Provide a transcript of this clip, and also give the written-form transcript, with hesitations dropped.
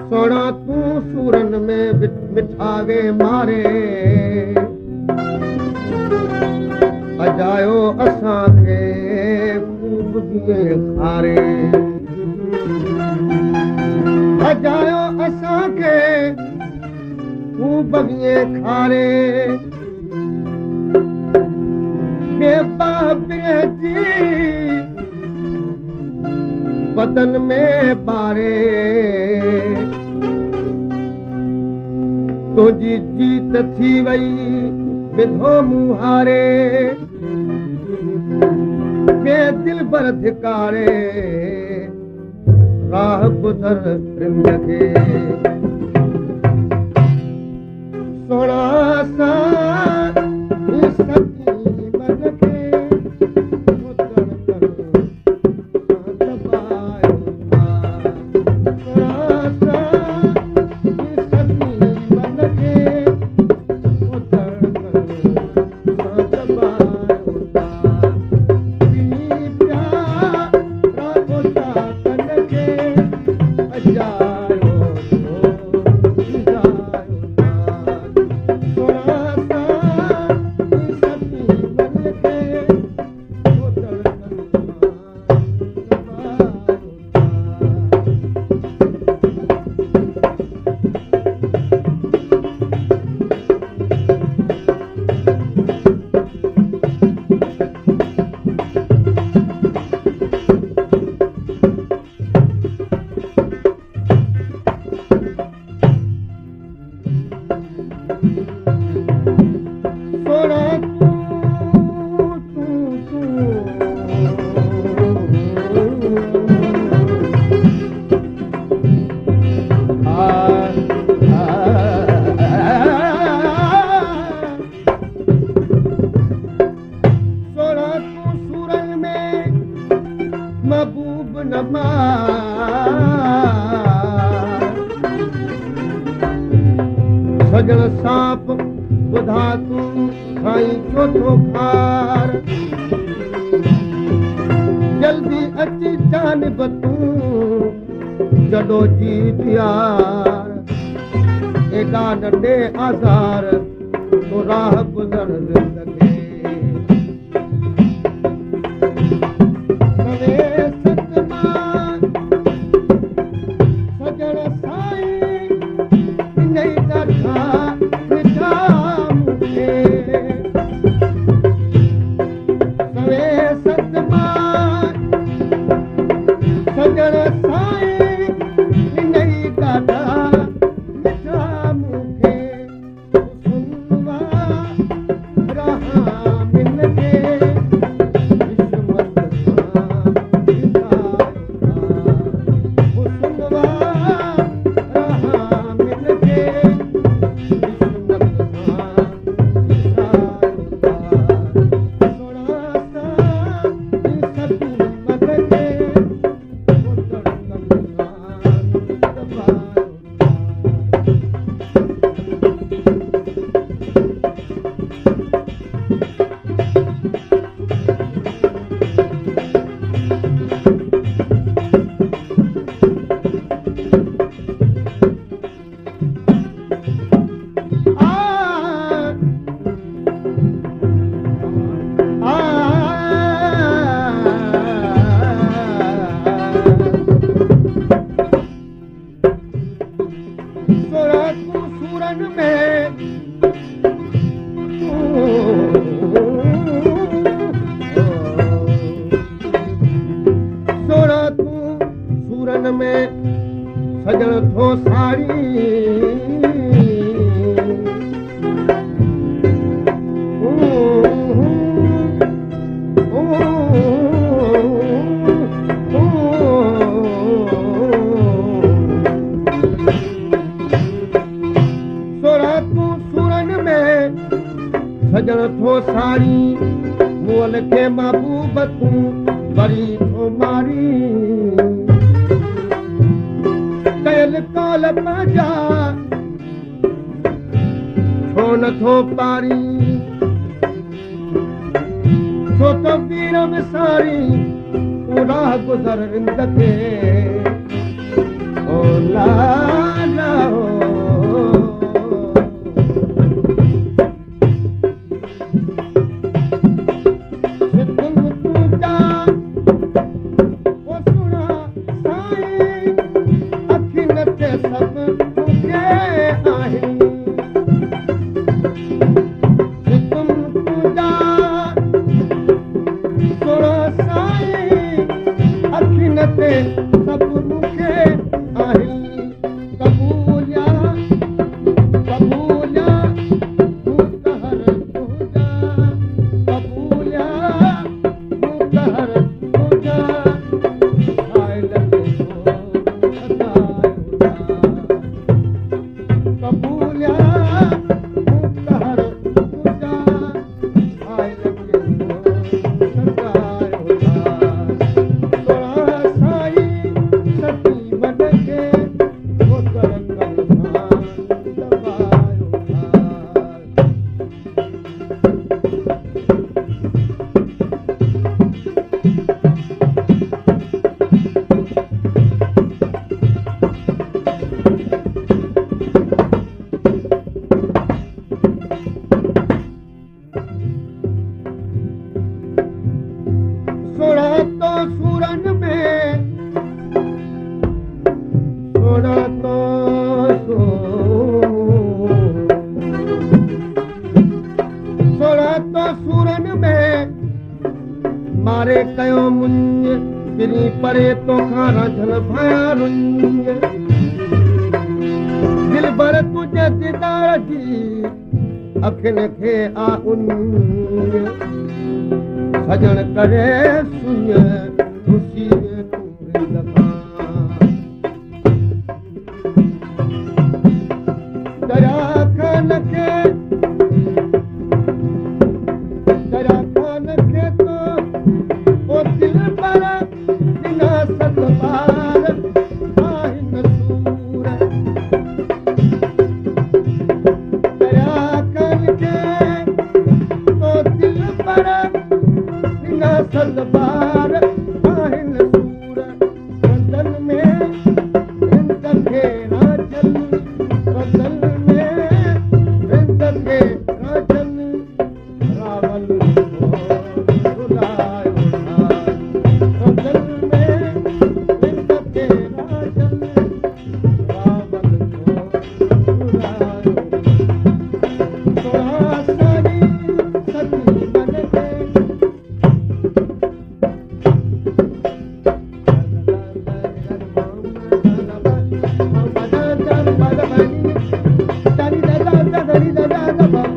सोना तू सूरन में बिठावे मारे अजायो असांखे खूब कीअं खारे अजायो असांखे खूब कीअं खारे बेबाबे जी बदन में बारे तुझी जीत थी वई विधो मुहारे बे दिल भर धिकारे राह गुज़र रिंद खे सोना सां महबूब सजण सांप ॿुधा तूं साईं चोथो खार जल्दी अची जानिब तूं जॾो जी यार एॾा नंढे आज़ार तो राह गुज़र ज़िंदगी रहा बोल के महबूब तूं वरी थो मारी कयल कौल पंहिंजा छो नथो पारी छो त वीर विसारी राह गुज़र रिंद खे ओ लाला मारे कयो मुंज बिरी परे तोखां रांझल भाया रुंज दिल भर तुझे दीदार जी अखियुनि खे आ उन सजण करे सुन खुशी दरिया खान खे da da da da da